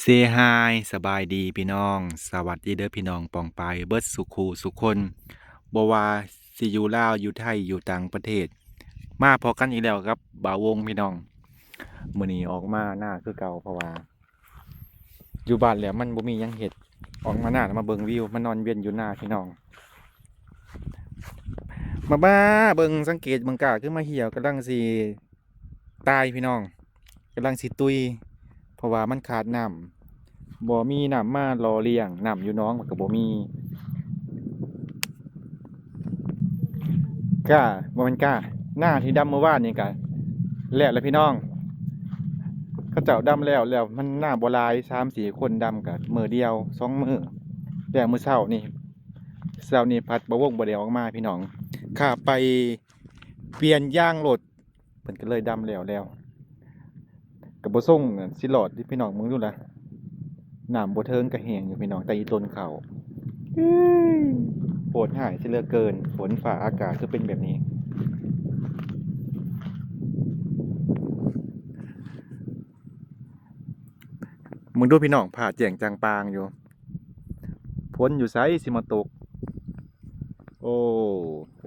เซฮายสบายดีพี่น้องสวัสดีเด้อพี่น้องปองปายเบิดสุขูสุคนบ่ว่าสิอยู่ลาวอยู่ไทยอยู่ต่างประเทศมาพอกันอีกแล้วครับบ่าววงพี่น้องมื้อนี้ออกมาหน้าคือเก่าเพราะว่าอยู่บ้านแล้วมันบ่มีหยังเฮ็ดออกมาหน้าแล้วมาเบิ่งวิวมานอนเวียนอยู่หน้าพี่น้องมาบ้าเบิ่งสังเกตเบิ่งกาคือมาเหี่ยวกำลังสิตายพี่น้องกำลังสิตุยเพราะว่ามันขาดน้ำ บ่มีน้ำมารอเลี้ยงน้ำอยู่น้องมันก็บ่มีกล้าบ่แม่นกล้าหน้าที่ดำเมื่อวานนี่ก็แล้วพี่น้องเขาเจ้าดำแล้วมันหน้าบ่หลาย3-4คนดำก็มื้อเดียว2มื้อแล้วมื้อเช้านี่พัดบ่วงบ่ได้ออกมาพี่น้องข้าไปเปลี่ยนยางรถเพิ่นก็เลยดำแล้วก็บ่ส่งสิรอดที่พี่น้องมึงดูล่ะน้ำบ่เทิงก็แห้งอยู่พี่น้องแต่อีต้นเขาโหดหายเสียเหลือเกินฝนฟ้าอากาศคือเป็นแบบนี้มึงดูพี่น้องผ่าแจ่งจางปางอยู่พ้นอยู่ไซสิมาตกโอ้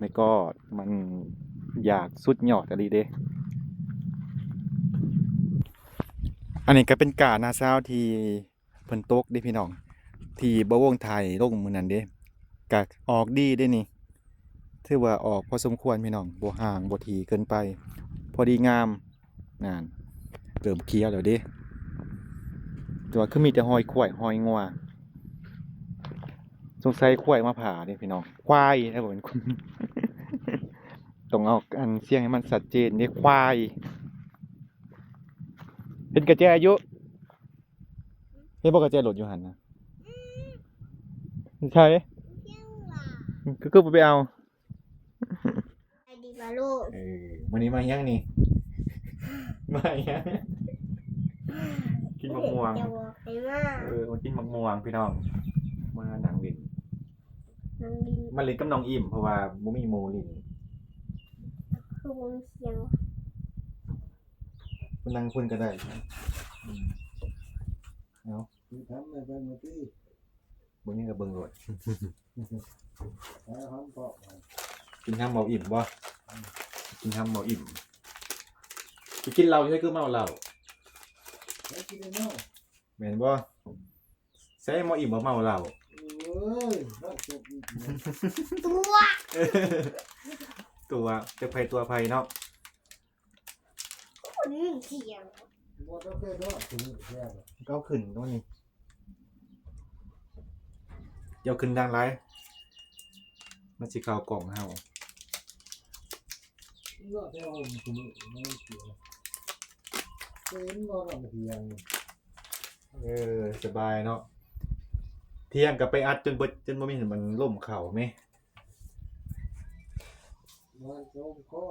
ไม่กอดมันอยากสุดยอดอะไรเด้อันนี้ก็เป็นกาหน้าเช้าที่เพิ่นตกเด้พี่น้องที่บ่วงไทยลงมื้อนั้นเด้กะออกดีเด้นี่ถือว่าออกพอสมควรพี่น้องบ่ห่างบ่ถี่เกินไปพอดีงามงานเริ่มเคลียร์แล้วเด้แต่ว่าคือมีแต่หอยข่วยหอยงัวสงสัยข่วยมาผ่าเด้พี่น้องควายถ้าบ่เป็นคน ต้องเอาอันเสียงให้มันชัดเจนเด้ควายเป็นกระแจอายุเฮ็ดบ่กระแจรถอยู่หั่นนะใช่คือบ่ไปเอาไปดีกว่าลูกวันนี้มายังนี่มายังกินมะม่วงจะบอกไปว่ามากินมะม่วงพี่น้องมาหนังลินน้องดินมาลินกับน้องอิ่มเพราะว่าบ่มีหมู่ลินคือวงเสียงเพิ่นนั่งคุยก็ได้เอาทำในบ้านมาที่บ่ยังก็เบิ่งโลดทำก็กินข้าวเมาอิ่มบ่กินข้าวเมาอิ่มสิกินเหล้าใช่คือเมาเหล้าแล้วกินเนาะแม่นบ่ใส่เมาอิ่มบ่เมาเหล้าเอ้ยรักจบตัว ตัวจะไผตัวไผเนาะคนเสียงบ่ต้องเคยเนาะถึงแค่ก็ขึ้นตรงนี้เดี๋ยวขึ้นดังไรมันสิเข้ากล่องเฮาเนาะแต่ผมถึงไม่เสียเป็นบ่ทำเพียงสบายเนาะเที่ยงก็ไปอัดจนเบิดจนบ่มีเห็นมันล่มเข่าแม่มันโจมก็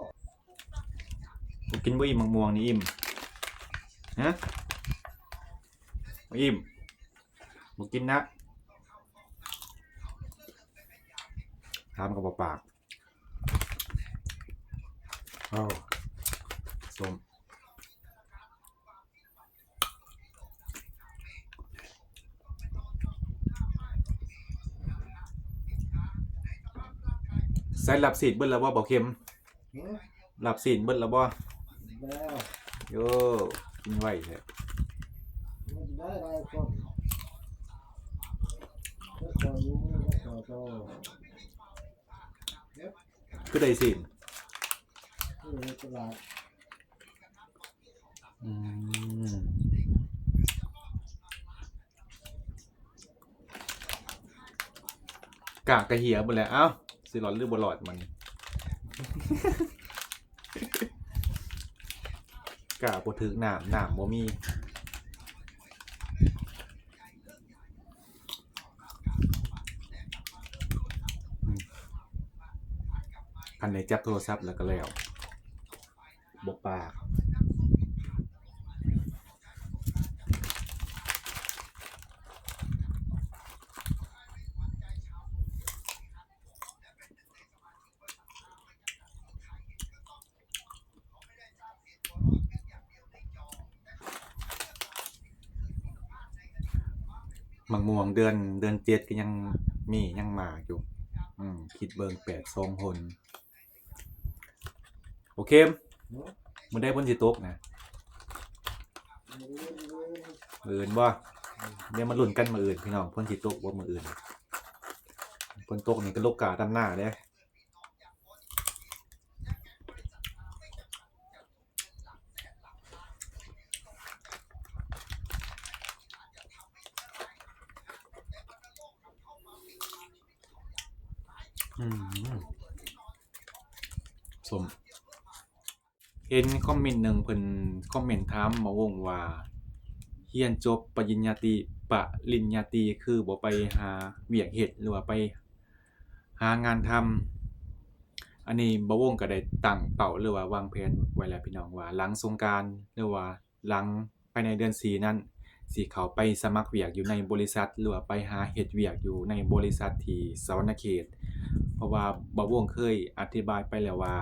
กูกินบ่อิ่มมะม่วงนี่อิ่มฮะบ่อิ่มบ่กินนะถามกับบ่ปากอ้าวส้มใส่หลับสีดเบิดแล้วบ่เค็มหลับสีดเบิดแล้วบ่แล้ว โยกินไว้แท้มันได้หลายคนแล้วก็รู้แล้วก็โตคือได้สีดคือตลาดกากกระเหียหมดแล้วเอ้าสิหลอดหรือบ่หลอดมันกากบ่ถึกน้ำบ่มีอันไหนจับโทรศัพท์แล้วก็แล้วบ่ปาก มังม่วงเดือน7ก็ยังมียังมาอยู่คิดเบิ่ง82 หนโอเคมื้อใดฝนสิตกนะมื้ออื่นบ่เดี๋ยวมาลุ้นกันมื้ออื่นพี่น้องฝนสิตกบ่มื้ออื่นฝนตกนี่ก็โลกาดำหน้าเด้สมเห็นคอมเมนต์หนึ่งเพิ่นคอมเมนต์ถามมาวงว่าเรียนจบปริญญาตรีคือบ่ไปหาเวียกเฮ็ดหรือว่าไปหางานทำอันนี้บ่วงก็ได้ตั้งเป้าหรือว่าวางแผนไว้แล้วพี่น้องว่าหลังสงกรานต์หรือว่าหลังภายในเดือน4นั้นสิเข้าไปสมัครเวียกอยู่ในบริษัทหรือว่าไปหาเฮ็ดเวียกอยู่ในบริษัทที่สะหวรรณเขตเพราะว่าบ่วงเคยอธิบายไปแล้วว่า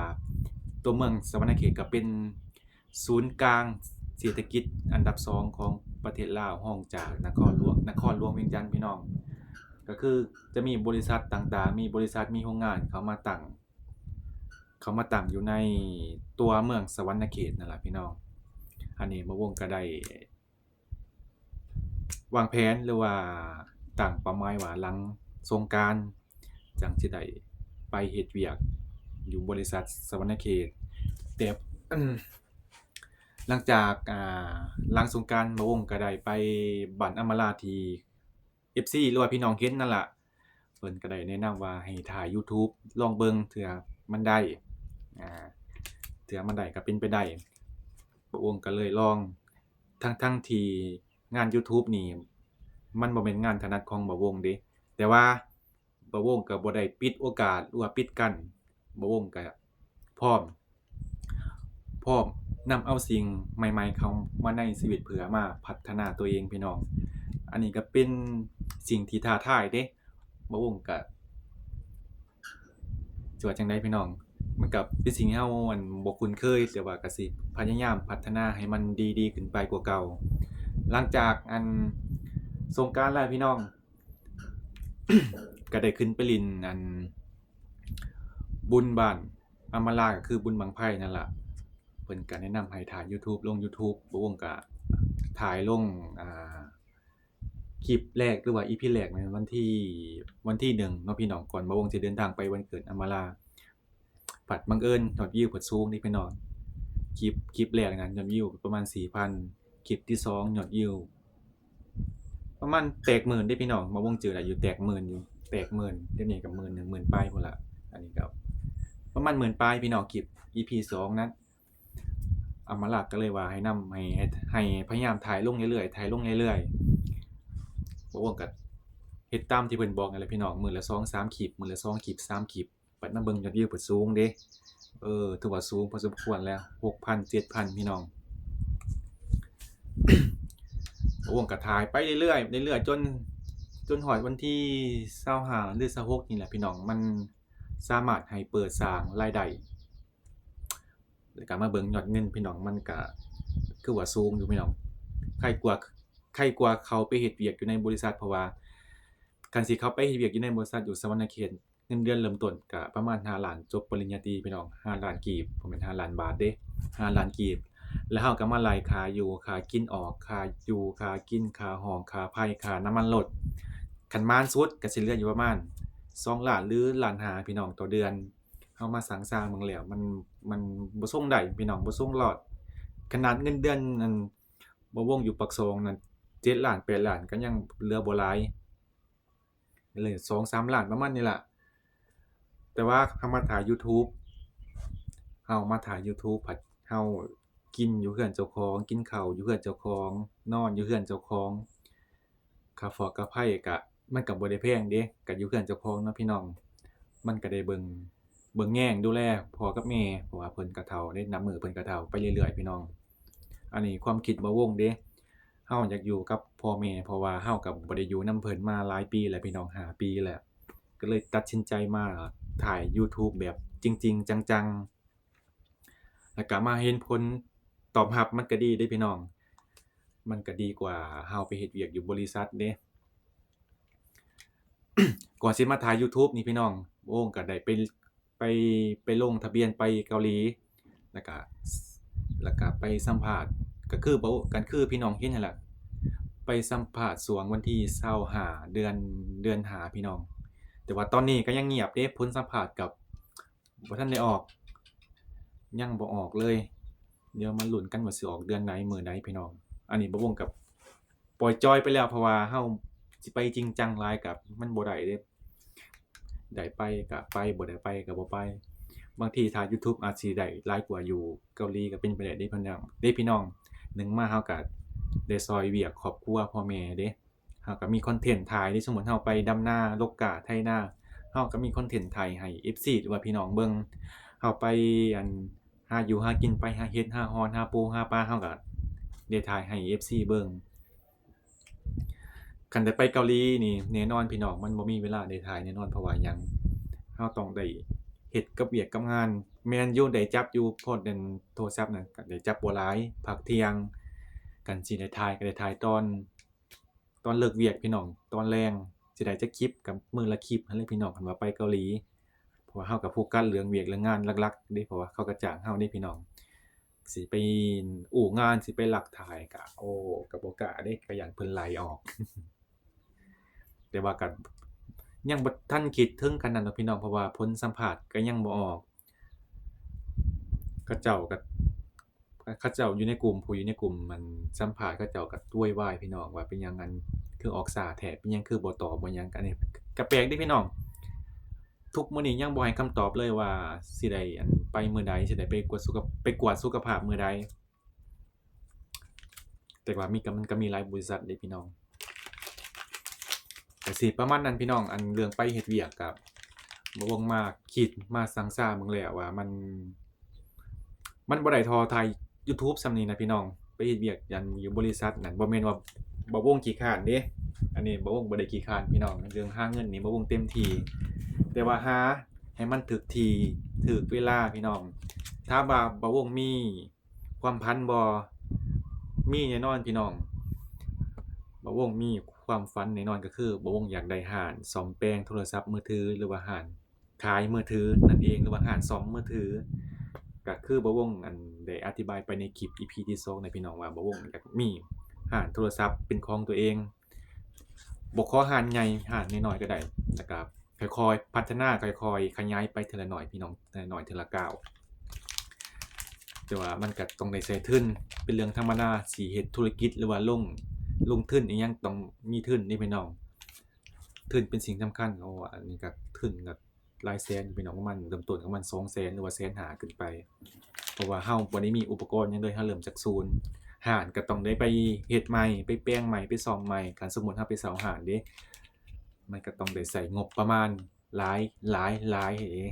ตัวเมืองสะหวรรณเขตก็เป็นศูนย์กลางเศรษฐกิจอันดับ2ของประเทศลาวรองจากนครหลวงเวียงจันทน์พี่น้องก็คือจะมีบริษัทต่างๆมีบริษัทมีโรงงานเข้ามาตั้งอยู่ในตัวเมืองสะหวรรณเขตนั่นแหละพี่น้องอันนี้มะวงก็ได้วางแผนหรือว่าตั้งเป้าหมายว่าหลังสงกรานต์จั่งสิได้ไปเฮ็ดเวียกอยู่บริษัทสะหวรรณเขตแต่หลังจากหลังสงกรานต์มะวงก็ได้ไปบ้านอำมาลาที่ FC หรือว่าพี่น้องเห็นนั่นล่ะเพิ่นก็ได้แนะนำว่าให้ถ่าย YouTube ลองเบิ่งเทื่อมันได้เทื่อมันได้ก็เป็นไปได้มะวงก็เลยลองทั้งที่งาน YouTube นี่มันบ่แม่นงานถนัดของมะวงเดะแต่ว่ามะวงก็บ่ได้ปิดโอกาสหรือว่าปิดกั้นมะวงก็พร้อมนำเอาสิ่งใหม่ๆเข้ามาในชีวิตเพื่อมาพัฒนาตัวเองพี่น้องอันนี้ก็เป็นสิ่งที่ท้าทายเดะมะวงก็สิว่าจั่งใดพี่น้องมันก็เป็นสิ่งที่เราบ่คุ้นเคยแต่ว่าก็สิพยายามพัฒนาให้มันดีๆขึ้นไปกว่าเก่าหลังจากสงกรานต์แล้วพี่น้อง ก็ได้ขึ้นไปเล่นบุญบ้านอำมาลาก็คือบุญบั้งไฟนั่นล่ะเพิ่นก็แนะนำให้ถ่าย YouTube ลง YouTube บ่วงก็ถ่ายลงคลิปแรกหรือว่า EP แรกในวันที่1เนาะพี่น้องก่อนบ่วงสิเดินทางไปวันเกิดอำมาลาผัดบังเอิญยอดวิวเพิ่นสูงนี่พี่น้องคลิปแรกนั้นยอดวิวประมาณ 4,000 คลิปที่2ยอดวิวประมาณแตกหมื่นเด้พี่น้องบ่วงเจอได้อยู่แตกหมื่นอยู่แตกหมื่นเดี๋ยวนี้ก็หมื่นหนึ่งหมื่นปลายพุ่นล่ะอันนี้ก็ประมาณหมื่นปลายพี่น้องคลิป EP 2นั้นอำมาลาก็เลยว่าให้นำให้พยายามถ่ายลงเรื่อยๆบ่วงก็เฮ็ดตามที่เพิ่นบอกนั่นแหละพี่น้องมื้อละ2 3คลิปมื้อละ2คลิป3คลิปบัดมาเบิ่งยอดวิวเพิ่นสูงเด้ถือว่าสูงพอสมควรแล้ว 6,000 7,000 พี่น้อง บ่วงก็ถ่ายไปเรื่อยๆจนฮอดวันที่25หรือ26นี่แหละพี่น้องมันสามารถให้เปิดสร้างรายได้แล้วก็มาเบิ่งยอดเงินพี่น้องมันก็คือว่าสูงอยู่พี่น้องใครกว่าเขาไปเฮ็ดเวียกอยู่ในบริษัทเพราะว่าคันสิเข้าไปเฮ็ดเวียกอยู่ในบริษัทอยู่สะหวรรณเขตเงินเดือนเริ่มต้นก็ประมาณ5ล้านจบปริญญาตรีพี่น้อง5ล้านกีบบ่แม่น5ล้านบาทเด้5ล้านกีบแล้วเราก็มาไล่ค่าอยู่ค่ากินออกค่าอยู่ค่ากินค่าห้องค่าไฟค่าน้ำมันรถคันมานสุดก็สิเหลืออยู่ประมาณ2ล้านหรือ1.5ล้านพี่น้องต่อเดือนเฮามาสร้างเบิ่งแล้วมันบ่ส่งได้พี่น้องบ่ส่งรอดขนาดเงินเดือนนั่นบ่วงอยู่ปากซองนั่น7ล้าน8ล้านก็ยังเหลือบ่หลายเลย2-3ล้านประมาณนี้ล่ะแต่ว่าเฮามาถ่าย YouTube ผัดเฮากินอยู่เรือนเจ้าของกินข้าวอยู่เรือนเจ้าของนอนอยู่เรือนเจ้าของค่าฟอกค่าไฟก็มันก็บ่ได้แพงเดะก็อยู่เรือนเจ้าของเนาะพี่น้องมันก็ได้เบิ่งแย่งดูแลพ่อกับแม่เพราะว่าเพิ่นก็เฒ่าเดะนับมื้อเพิ่นก็เฒ่าไปเรื่อยๆพี่น้องอันนี้ความคิดบ่วงเดะเฮาอยากอยู่กับพ่อแม่เพราะว่าเฮาก็บ่ได้อยู่นำเพิ่นมาหลายปีแล้วพี่น้อง5ปีแล้วก็เลยตัดสินใจมาถ่าย YouTube แบบจริงๆจังๆแล้วก็มาเห็นผลตอบรับมันก็ดีเดะพี่น้องมันก็ดีกว่าเฮาไปเฮ็ดเวียกอยู่บริษัทเดะ ก่อนสิมาถ่าย YouTube นี่พี่น้องโอ้ก็ได้ไปไปลงทะเบียนไปเกาหลีแล้วก็แล้วก็ไปสัมภาษณ์ก็คือบ่กันคือพี่น้องเห็นนั่นแหละไปสัมภาษณ์สวงวันที่25เดือน5พี่น้องแต่ว่าตอนนี้ก็ยังเงียบเด้ผลสัมภาษณ์กับบ่ทันได้ออกยังบ่ออกเลยเดี๋ยวมาลุ้นกันว่าสิออกเดือนไหนมื้อใดพี่น้องอันนี้บ่วงกับปล่อยจอยไปแล้วเพราะว่าเฮาสิไปจริงจังหลายกับมันบ่ได้เด้ ได้ไปก็ไปบ่ได้ไปก็บ่ไปบางทีถ้า YouTube อาจสิได้หลายกว่าอยู่เกาหลีก็เป็นไปได้เด้พี่น้องหนึ่งมาเฮาก็ได้ซอยเวียกครอบครัวพ่อแม่เด้เฮาก็มีคอนเทนต์ถ่ายที่สมมุติเฮาไปดำนาลกกาไถนาเฮาก็มีคอนเทนต์ถ่ายให้ FC หรือว่าพี่น้องเบิ่งเฮาไปอันหาอยู่หากินไปหาเฮ็ดหาฮ้อนหาปูหาปลาเฮาก็ได้ถ่ายให้ FC เบิ่ง คันได้ไปเกาหลีนี่แน่นอนพี่น้องมันบ่มีเวลาได้ถ่ายแน่นอนเพราะว่าหยังเราต้องได้เฮ็ดกับเวียกกับงานแม่นอยู่ได้จับอยู่โพดนั่นโทรศัพท์นั่นก็ได้จับบ่หลายพักเที่ยงกันสิได้ถ่ายก็ได้ถ่ายตอนเลิกเวียกพี่น้องตอนแลงสิได้จักคลิปกับมื้อละคลิปหั้นเลยพี่น้องคันว่าไปเกาหลีเพราะว่าเราก็โฟกัสเรื่องเวียกเรื่องงานหลักๆเด้เพราะว่าเขาก็จ้างเราเด้พี่น้องสิไปอู้งานสิไปลักถ่ายก็โอ้ก็บ่กล้าเด้ก็ย้านเพิ่นไล่ออก แต่ว่าก็ยังบ่ทันคิดถึงขนาดนั้นดอกพี่น้องเพราะว่าผลสัมภาษณ์ก็ยังบ่ออกเขาเจ้าก็เขาเจ้าอยู่ในกลุ่มผู้อยู่ในกลุ่มมันสัมภาษณ์เขาเจ้าก็โวยวายพี่น้องว่าเป็นหยังอันคือออกช้าแท้เป็นหยังคือบ่ตอบบ่หยังอันนี้ก็แปลกเดะพี่น้องทุกมื้อนี้ยังบ่ให้คำตอบเลยว่าสิได้อันไปมื้อใดสิได้ไปกวดสุขภาพมื้อใดแต่ว่ามันก็มีหลายบริษัทเดะพี่น้อง ก็สิประมาณนั้นพี่น้องอันเรื่องไปเฮ็ดเวียกก็บ่วงมาคิดมาซังซ่าเบิ่งแล้วว่ามันบ่ได้ท้อทาย YouTube ส่ำนี้นะพี่น้องไปเฮ็ดเวียกหยังอยู่บริษัทนั่นบ่แม่นว่าบ่วงขี้คร้านเด้อันนี้บ่วงบ่ได้ขี้คร้านพี่น้องเรื่องหาเงินนี่บ่วงเต็มที่แต่ว่าหาให้มันถูกที่ถูกเวลาพี่น้องถามว่าบ่วงมีความพันบ่มีแน่นอนพี่น้อง บ่วงมีความฝันแน่นอนก็คือบ่วงอยากได้ร้านซ่อมแปลงโทรศัพท์มือถือหรือว่าร้านขายมือถือนั่นเองหรือว่าร้านซ่อมมือถือก็คือบ่วงอันได้อธิบายไปในคลิป EP ที่2นะพี่น้องว่าบ่วงอยากมีร้านโทรศัพท์เป็นของตัวเองบ่ขอร้านใหญ่ร้านน้อยๆก็ได้แล้วก็ค่อยๆพัฒนาค่อยๆขยายไปทีละน้อยพี่น้องทีละน้อยทีละก้าวแต่ว่ามันก็ต้องได้ใช้ทุนเป็นเรื่องธรรมดาสิเฮ็ดธุรกิจหรือว่าลงทุนอิหยังต้องมีทุนนี่พี่น้องทุนเป็นสิ่งสำคัญอันนี้ก็ทุนก็หลายแสนอยู่พี่น้องประมาณเริ่มต้นก็ประมาณ200,000หรือว่า150,000ขึ้นไปเพราะว่าเฮาบ่ได้มีอุปกรณ์หยังเลยเฮาเริ่มจากศูนย์ร้านก็ต้องได้ไปเฮ็ดใหม่ไปแปลงใหม่ไปซ่อมใหม่คันสมมุติเฮาไปเซาร้านเด้มันก็ต้องได้ใช้งบประมาณหลายเด้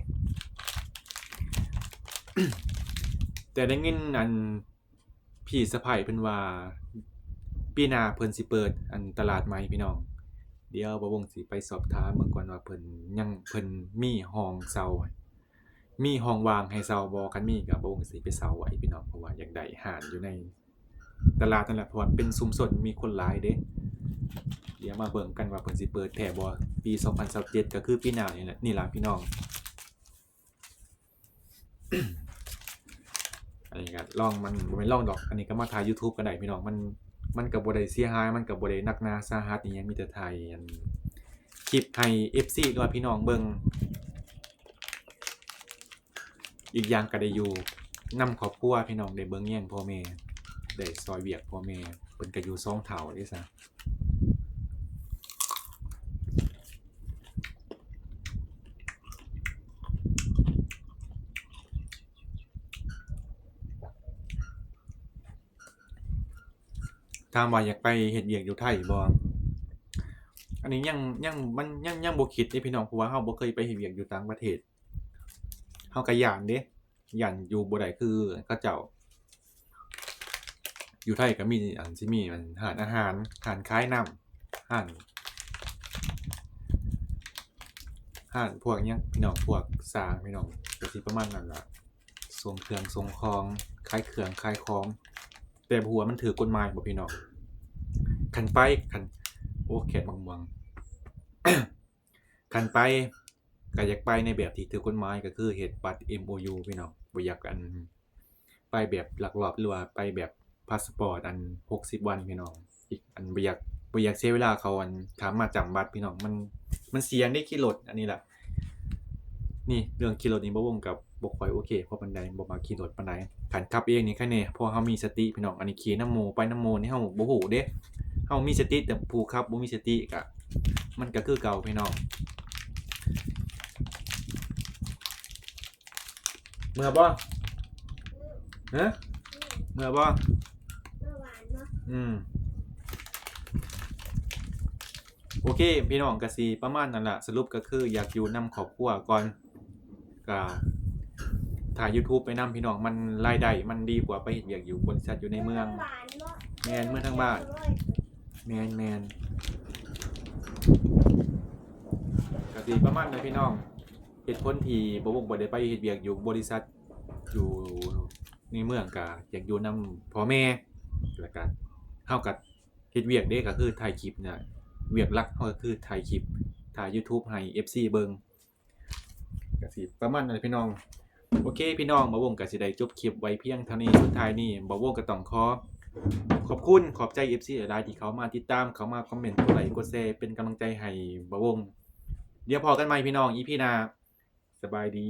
แต่ได้ยินอันพี่สะใภ้เพิ่นว่าปีหน้าเพิ่นสิเปิดอันตลาดใหม่พี่น้องเดี๋ยวบ่วงสิไปสอบถามเบิ่งก่อนว่าเพิ่นมีห้องเช่ามีห้องว่างให้เช่าบ่คันมีก็บ่วงสิไปเช่าไว้พี่น้องเพราะว่าอยากได้ร้านอยู่ในตลาดนั่นแหละเพราะว่าเป็นชุมชนมีคนหลายเด้เดี๋ยวมาเบิ่งกันว่าเพิ่นสิเปิดแท้บ่ปี2027ก็คือปีหน้านี่ล่ะพี่น้อง อันนี้ก็ลองมันบ่แม่นลองดอกอันนี้ก็มาถ่าย YouTube ก็ได้พี่น้องมันก็บ่ได้เสียหายมันก็บ่ได้หนักหนาสาหัสอิหยังมีแต่ถ่ายอันคลิปให้ FC หรือว่าพี่น้องเบิ่งอีกอย่างก็ได้อยู่นำครอบครัวพี่น้องได้เบิ่งแย่งพ่อแม่ได้ซอยเวียกพ่อแม่เพิ่นก็อยู่สองเฒ่าเด้ซะถามว่าอยากไปเฮ็ดเวียกอยู่ไทยบ่อันนี้ยังบ่คิดเด้พี่น้องเพราะว่าเราบ่เคยไปเฮ็ดเวียกอยู่ต่างประเทศเราก็ย้านเด้ย้านอยู่บ่ได้คือเขาเจ้าอยู่ไทยก็มีอันสิมีอันร้านอาหารร้านขายน้ำร้านพวกหยังพี่น้องพวกสร้างพี่น้องก็สิประมาณนั้นล่ะส่งเครื่องส่งของขายเครื่องขายของแต่บ่ฮู้ว่ามันถูกกฎหมายบ่พี่น้องคันโอ้แขกม่วง กันไปก็อยากไปในแบบที่ถูกกฎหมายก็คือเฮ็ดบัตร MOU พี่น้องบ่อยากไปแบบลักลอบหรือว่าไปแบบพาสปอร์ต60 วันพี่น้องอีกบ่อยากเสียเวลาเขาถามมาจำบัตรพี่น้องมันเสี่ยงได้ขี่รถอันนี้ล่ะนี่เรื่องขี่รถนี่บ่วงกับบ่ค่อยโอเคเพราะปานใดบ่มักขี่รถปานใดคันขับเองนี่แค่นี้เพราะเฮามีสติพี่น้องอันนี้ขี่นำหมู่ไปนำหมู่นี่เฮาบ่ฮู้เด้เฮามีสติแต่ผู้ขับบ่มีสติก็มันก็คือเก่าพี่น้องเมื่อบ่ฮะเมื่อบ่ เมื่อวานเนาะ โอเคพี่น้องก็สิประมาณนั้นล่ะสรุปก็คืออยากอยู่นำครอบครัวก่อนก็ถ่าย YouTube ไปนำพี่น้องมันรายได้มันดีกว่าไปเฮ็ดเวียกอยู่บริษัทอยู่ในเมือง หวานเนาะ แม่นเมืองทางบ้านแม่นก็สิประมาณนั้นพี่น้องเหตุผลที่บ่ได้ไปเฮ็ดเวียกอยู่บริษัทอยู่ในเมืองก็อยากอยู่นำพ่อแม่แล้วก็เฮาก็เฮ็ดเวียกเด้ก็คือถ่ายคลิปเนี่ยเวียกหลักเฮาก็คือถ่ายคลิปถ่าย YouTube ให้ FC เบิ่งก็สิประมาณนั้นพี่น้องโอเคพี่น้องบ่าววงก็สิได้จบคลิปไว้เพียงเท่านี้สุดท้ายนี้บ่าววงก็ต้องขอบคุณขอบใจ FC หลายๆที่เขามาติดตามเขามาคอมเมนต์กดไลค์กดแชร์เป็นกำลังใจให้บ่าววงเดี๋ยวพอกันใหม่พี่น้อง EP หน้าสบายดี